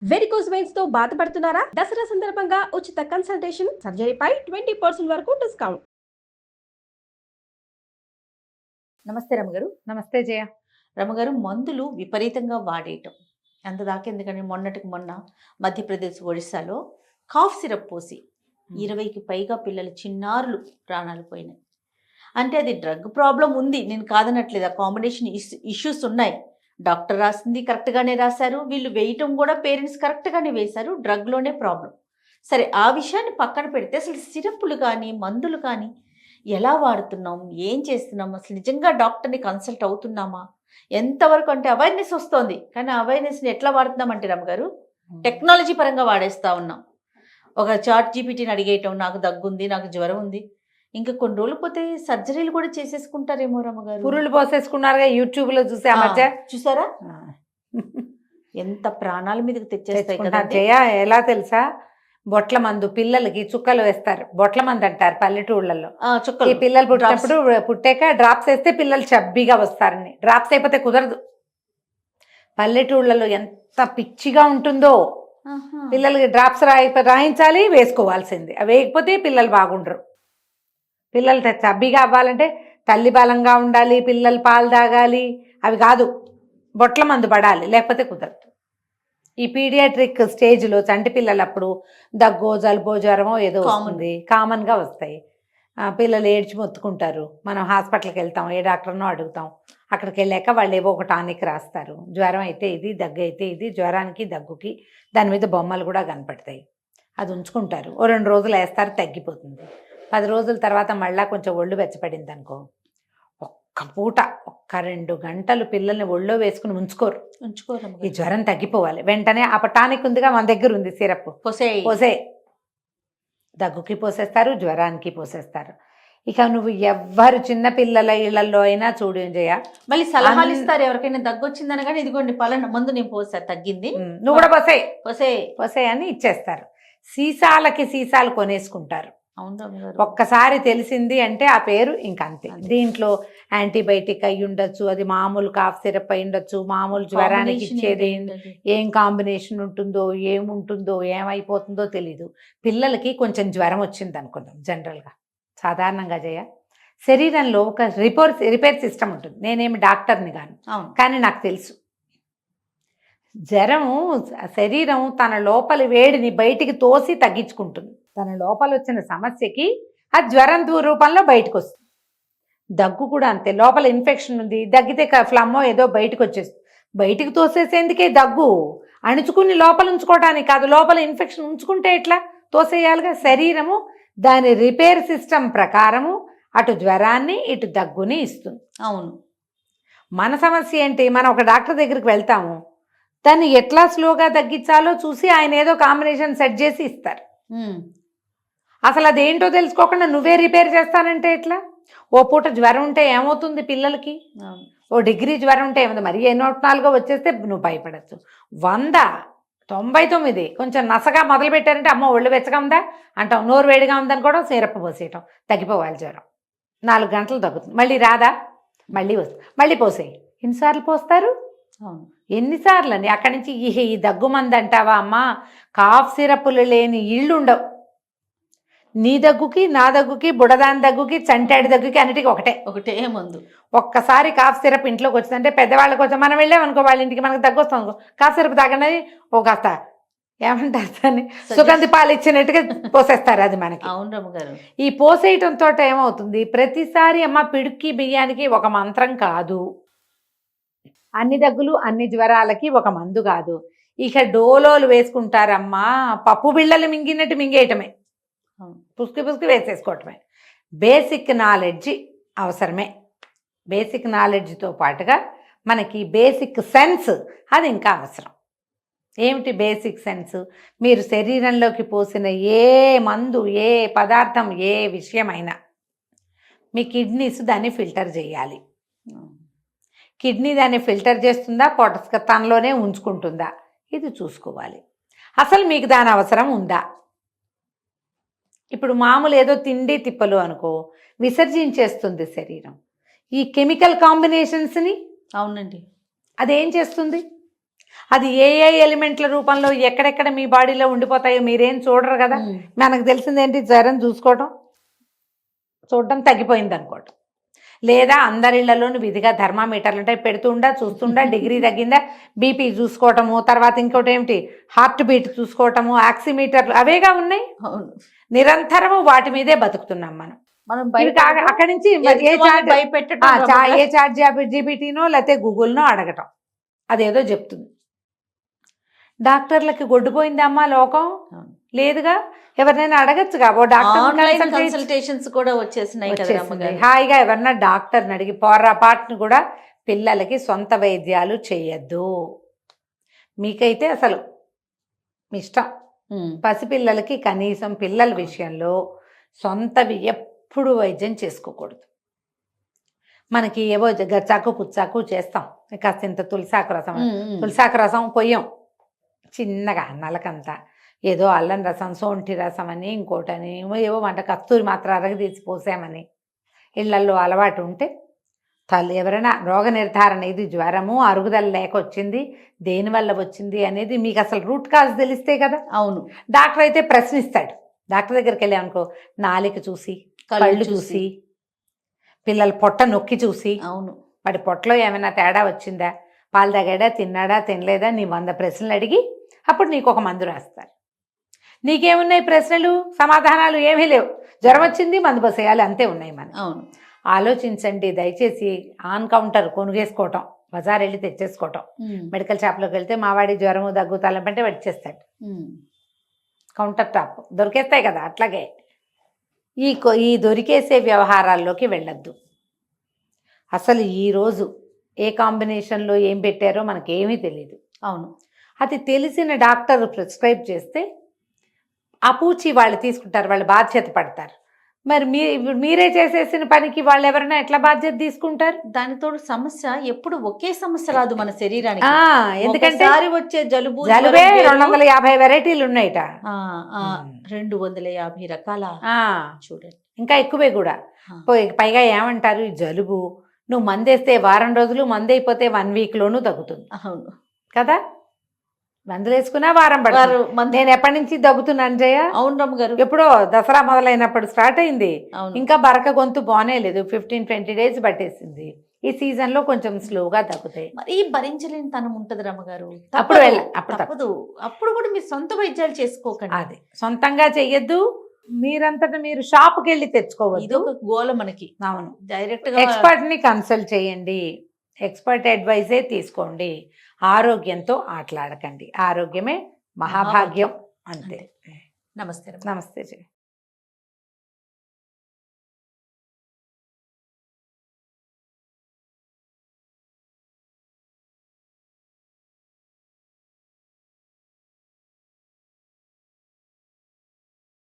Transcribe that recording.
Varicose veins తో బాధపడుతున్నారా? దసరా సందర్భంగా ఉచిత కన్సల్టేషన్, సర్జరీపై 20% వరకు డిస్కౌంట్. నమస్తే రమగారు. నమస్తే జయ. రమగారు, మందులు విపరీతంగా వాడేయటం అంతదాకా ఎందుకని మొన్నటికి మొన్న మధ్యప్రదేశ్ ఒడిశాలో కాఫ్ సిరప్ పోసి 20కి పైగా పిల్లలు చిన్నారులు ప్రాణాలు పోయినాయి. అంటే అది డ్రగ్ ప్రాబ్లం ఉంది, నేను కాదనట్లేదు. ఆ కాంబినేషన్ ఇష్యూస్ ఉన్నాయి. డాక్టర్ రాసింది కరెక్ట్గానే రాశారు, వీళ్ళు వేయటం కూడా పేరెంట్స్ కరెక్ట్గానే వేశారు, డ్రగ్లోనే ప్రాబ్లం. సరే, ఆ విషయాన్ని పక్కన పెడితే అసలు సిరప్పులు కానీ మందులు కానీ ఎలా వాడుతున్నాం, ఏం చేస్తున్నాం, అసలు నిజంగా డాక్టర్ని కన్సల్ట్ అవుతున్నామా, ఎంతవరకు అంటే అవేర్నెస్ వస్తుంది. కానీ అవేర్నెస్ని ఎట్లా వాడుతున్నామంటే రమ్మగారు, టెక్నాలజీ పరంగా వాడేస్తూ ఉన్నాం. ఒక చాట్ జీపీటీని అడిగేయటం, నాకు దగ్గుంది, నాకు జ్వరం ఉంది, ఇంకా కొన్ని రోజులు పోతే సర్జరీలు కూడా చేసేసుకుంటారేమో రమ్మగారు. పురుళ్ళు పోసేసుకున్నారుగా యూట్యూబ్ లో చూసే మధ్య చూసారా ఎంత ప్రాణాల మీదకి తెచ్చేస్తాయి కదా. జయ, ఎలా తెలుసా, బొట్ల మందు పిల్లలకి చుక్కలు వేస్తారు. బొట్ల మందు అంటారు పల్లెటూళ్ళల్లో. ఈ పిల్లలు పుట్టినప్పుడు పుట్టాక డ్రాప్స్ వేస్తే పిల్లలు చబ్బీగా వస్తారని. డ్రాప్స్ అయిపోతే కుదరదు. పల్లెటూళ్ళలో ఎంత పిచ్చిగా ఉంటుందో. పిల్లలకి డ్రాప్స్ రాయించాలి, వేసుకోవాల్సింది. అవి వేయకపోతే పిల్లలు బాగుండరు. పిల్లలు చబ్బీగా అవ్వాలంటే తల్లి బలంగా ఉండాలి, పిల్లలు పాలు తాగాలి. అవి కాదు, బొట్ల మందు పడాలి, లేకపోతే కుదరదు. ఈ పీడియాట్రిక్ స్టేజ్లో చంటి పిల్లలు అప్పుడు దగ్గో జలుబో జ్వరమో ఏదో వస్తుంది, కామన్గా వస్తాయి. పిల్లలు ఏడ్చి మొత్తుకుంటారు. మనం హాస్పిటల్కి వెళ్తాం, ఏ డాక్టర్నో అడుగుతాం. అక్కడికి వెళ్ళాక వాళ్ళు ఏవో ఒక టానిక్ రాస్తారు. జ్వరం అయితే ఇది, దగ్గు అయితే ఇది. జ్వరానికి దగ్గుకి దాని మీద బొమ్మలు కూడా కనపడతాయి. అది ఉంచుకుంటారు. ఓ 2 రోజులు వేస్తారు, తగ్గిపోతుంది. 10 రోజుల తర్వాత మళ్ళీ కొంచెం ఒళ్ళు వెచ్చపడింది అనుకో, ఒక్క పూట 1-2 గంటలు పిల్లల్ని ఒళ్ళో వేసుకుని ఉంచుకోరు. ఈ జ్వరం తగ్గిపోవాలి వెంటనే. ఆ టానిక్ ఉందిగా మన దగ్గర ఉంది, సిరప్ పోసే. దగ్గుకి పోసేస్తారు, జ్వరానికి పోసేస్తారు. ఇక నువ్వు ఎవ్వరు చిన్న పిల్లల ఇళ్లలో అయినా చూడు జయ, మళ్ళీ సలహాలు ఇస్తారు. ఎవరికైనా దగ్గు వచ్చిందని కానీ ఇదిగోండి పలానా మందు నేను పోసా, తగ్గింది, నువ్వు కూడా పోసే అని ఇచ్చేస్తారు. సీసాలకి సీసాలు కొనేసుకుంటారు. ఒక్కసారి తెలిసింది అంటే ఆ పేరు ఇంకంతే. దీంట్లో యాంటీబయాటిక్ అయి ఉండొచ్చు, అది మామూలు కాఫ్ సిరప్ అయి ఉండొచ్చు, మామూలు జ్వరానికి ఇచ్చేది. ఏం కాంబినేషన్ ఉంటుందో, ఏముంటుందో, ఏమైపోతుందో తెలీదు. పిల్లలకి కొంచెం జ్వరం వచ్చింది అనుకుందాం, జనరల్గా సాధారణంగా జయ, శరీరంలో ఒక రిపేర్ సిస్టమ్ ఉంటుంది. నేనేమి డాక్టర్ని కాను, కానీ నాకు తెలుసు. జ్వరము శరీరం తన లోపలి వేడిని బయటికి తోసి తగ్గించుకుంటుంది. తన లోపల వచ్చిన సమస్యకి ఆ జ్వరం రూపంలో బయటకు వస్తుంది. దగ్గు కూడా అంతే. లోపల ఇన్ఫెక్షన్ ఉంది, దగ్గితే ఫ్లమ్మో ఏదో బయటకు వచ్చేస్తుంది. బయటికి తోసేసేందుకే దగ్గు, అణుచుకుని లోపల ఉంచుకోవడానికి కాదు. లోపల ఇన్ఫెక్షన్ ఉంచుకుంటే ఎట్లా, తోసేయాలిగా. శరీరము దాని రిపేర్ సిస్టమ్ ప్రకారము అటు జ్వరాన్ని ఇటు దగ్గుని ఇస్తుంది. అవును. మన సమస్య ఏంటి, మనం ఒక డాక్టర్ దగ్గరికి వెళ్తాము, దాన్ని ఎట్లా స్లోగా తగ్గించాలో చూసి ఆయన ఏదో కాంబినేషన్ సెట్ చేసి ఇస్తారు. అసలు అదేంటో తెలుసుకోకుండా నువ్వే రిపేర్ చేస్తానంటే ఎట్లా? ఓ పూట జ్వరం ఉంటే ఏమవుతుంది పిల్లలకి, ఓ డిగ్రీ జ్వరం ఉంటే ఏమవుతుంది, మరి 84 వచ్చేస్తే నువ్వు భయపడచ్చు. 100, 99 కొంచెం నసగా మొదలు పెట్టారంటే అమ్మ ఒళ్ళు వెచ్చగా ఉందా అంటాం, నోరు వేడిగా ఉందనుకోవడం, సిరప్ పోసేయటం, తగ్గిపోవాలి జ్వరం. 4 గంటలు తగ్గుతుంది. మళ్ళీ రాదా, మళ్ళీ వస్తుంది, మళ్ళీ పోసేయి. ఎన్నిసార్లు పోస్తారు? ఎన్నిసార్లు అని. అక్కడి నుంచి ఈ దగ్గు మంది అంటావా అమ్మా, కాఫ్ సిరప్పులు లేని ఇళ్ళు ఉండవు. నీ దగ్గుకి, నా దగ్గుకి, బుడదాని దగ్గుకి, చంటాడి దగ్గుకి అన్నిటికీ ఒకటే మందు. ఒక్కసారి కాఫ్ సిరప్ ఇంట్లోకి వచ్చిందంటే పెద్దవాళ్ళకి వచ్చి మనం వెళ్ళామనుకో, వాళ్ళ ఇంటికి మనకు దగ్గు వస్తుంది అనుకో, కాఫ్ సిరప్ తాగండి ఓ కాస్త ఏమంటారు దాన్ని, సుగంధి పాలు ఇచ్చినట్టుగా పోసేస్తారు. అది మనకి. అవును రమ్మగారు. ఈ పోసేయటంతో ఏమవుతుంది, ప్రతిసారి అమ్మ పిడుక్కి బియ్యానికి ఒక మంత్రం కాదు, అన్ని దగ్గులు అన్ని జ్వరాలకి ఒక మందు కాదు. ఇక డోలోలు వేసుకుంటారమ్మా, పప్పు బిళ్ళలు మింగినట్టు మింగేయటమే, పుసుకు వేసేసుకోవటమే. బేసిక్ నాలెడ్జి అవసరమే. బేసిక్ నాలెడ్జ్తో పాటుగా మనకి బేసిక్ సెన్స్ అది ఇంకా అవసరం. ఏమిటి బేసిక్ సెన్స్? మీరు శరీరంలోకి పోసిన ఏ మందు, ఏ పదార్థం, ఏ విషయమైనా మీ కిడ్నీస్ దాన్ని ఫిల్టర్ చేయాలి. కిడ్నీ దాన్ని ఫిల్టర్ చేస్తుందా, తనలోనే ఉంచుకుంటుందా, ఇది చూసుకోవాలి. అసలు మీకు దాని అవసరం ఉందా? ఇప్పుడు మామూలు ఏదో తిండి తిప్పలు అనుకో, విసర్జించేస్తుంది శరీరం. ఈ కెమికల్ కాంబినేషన్స్ని, అవునండి, అదేం చేస్తుంది, అది ఏ ఎలిమెంట్ల రూపంలో ఎక్కడెక్కడ మీ బాడీలో ఉండిపోతాయో మీరేం చూడరు కదా. మనకు తెలిసిందేంటి, జ్వరం చూడడం తగ్గిపోయింది అనుకోవటం, లేదా అందరిళ్లలోనూ విధిగా థర్మామీటర్లు ఉంటాయి, పెడుతుండా చూస్తుండా డిగ్రీ తగ్గిందా, బీపీ చూసుకోవటము, తర్వాత ఇంకోటి ఏమిటి హార్ట్ బీట్ చూసుకోవటము, ఆక్సిమీటర్లు అవేగా ఉన్నాయి. నిరంతరము వాటి మీదే బతుకుతున్నాం మనం. అక్కడి నుంచి ఏ చాట్ జీపీటీనో లేకపోతే గూగుల్నో అడగటం, అదేదో చెప్తుంది. డాక్టర్లకి గొడ్డుపోయిందమ్మా లోకం, లేదుగా. ఎవరినైనా అడగచ్చుగా, ఓ డాక్టర్ కన్సల్టేషన్స్ కూడా వచ్చేసినాయి. హాయిగా ఎవరన్నా డాక్టర్ని అడిగి పొర్రపాటును కూడా పిల్లలకి సొంత వైద్యాలు చేయొద్దు. మీకైతే అసలు మీ ఇష్టం. పసిపిల్లలకి కనీసం పిల్లల విషయంలో సొంతవి ఎప్పుడు వైద్యం చేసుకోకూడదు. మనకి ఏవో గచ్చాకు పుచ్చాకు చేస్తాం, కాస్త ఇంత తులసాకు రసం పొయ్యం చిన్నగా నలకంతా, ఏదో అల్లం రసం, సోంఠి రసం అని ఇంకోటని ఏవో వంట కస్తూరి మాత్రం అరగదీసి పోసామని ఇళ్లల్లో అలవాటు ఉంటే ఎవరైనా రోగ నిర్ధారణ, ఇది జ్వరము అరుగుదల లేక వచ్చింది, దేనివల్ల వచ్చింది అనేది మీకు అసలు రూట్ కాజ్ తెలిస్తే కదా. అవును, డాక్టర్ అయితే ప్రశ్నిస్తాడు. డాక్టర్ దగ్గరికి వెళ్ళామనుకో, నాలిక చూసి, కళ్ళు చూసి, పిల్లల పొట్ట నొక్కి చూసి, అవును వాడి పొట్టలో ఏమైనా తేడా వచ్చిందా, పాలు తాగాడా, తిన్నాడా, తినలేదా, నీ 100 ప్రశ్నలు అడిగి అప్పుడు నీకు ఒక మందు రాస్తారు. నీకేమున్నాయి ప్రశ్నలు, సమాధానాలు ఏమీ లేవు. జ్వరం వచ్చింది, మందు పోసేయాలి, అంతే ఉన్నాయి మనం. అవును, ఆలోచించండి దయచేసి. ఆన్ కౌంటర్ కొనుగేసుకోవటం, బజార్ వెళ్ళి తెచ్చేసుకోవటం. మెడికల్ షాప్లోకి వెళ్తే మావాడి జ్వరము దగ్గు తలంపంటే వచ్చేస్తాడు. కౌంటర్ టాప్ దొరికేస్తాయి కదా. అట్లాగే ఈ దొరికేసే వ్యవహారాల్లోకి వెళ్ళొద్దు. అసలు ఈరోజు ఏ కాంబినేషన్లో ఏం పెట్టారో మనకేమీ తెలియదు. అవును, అది తెలిసిన డాక్టర్ ప్రిస్క్రైబ్ చేస్తే అపూచి వాళ్ళు తీసుకుంటారు, వాళ్ళు బాధ్యత పడతారు. మరి మీరే చేసేసిన పనికి వాళ్ళు ఎవరైనా ఎట్లా బాధ్యత తీసుకుంటారు? దానితో సమస్య ఎప్పుడు ఒకే సమస్య రాదు మన శరీరానికి. ఎందుకంటే వచ్చే జలుబే 250 వెరైటీలు ఉన్నాయిట, 250 రకాల. చూడండి, ఇంకా ఎక్కువే కూడా. పైగా ఏమంటారు, ఈ జలుబు నువ్వు మందేస్తే వారం రోజులు, మందైపోతే 1 వీక్లోనూ తగ్గుతుంది. అవును కదా, మందులు వేసుకున్నా వారం పడుతుంది. నేను ఎప్పటి నుంచి దగ్గుతున్నాను జయ? అవును రమ్మ గారు, ఎప్పుడో దసరా మొదలైనప్పుడు స్టార్ట్ అయింది. ఇంకా బరక గొంతు బానే లేదు, 15-20 డేస్ పట్టేసింది. ఈ సీజన్ లో కొంచెం స్లోగా తగ్గుతాయి. మరి భరించలేని తనం ఉంటది రమ్మగారు. అప్పుడు కూడా మీరు సొంత వైద్యాలు చేసుకోకండి. అది సొంతంగా చెయ్యొద్దు. మీరంతటా మీరు షాప్కి వెళ్ళి తెచ్చుకోవద్దు. ఇది ఒక గోల మనకి. అవును, డైరెక్ట్ గా ఎక్స్పర్ట్ ని కన్సల్ట్ చేయండి, ఎక్స్పర్ట్ అడ్వైజే తీసుకోండి. ఆరోగ్యంతో ఆటలాడకండి. ఆరోగ్యమే మహాభాగ్యం. అంతే. నమస్తే. నమస్తే.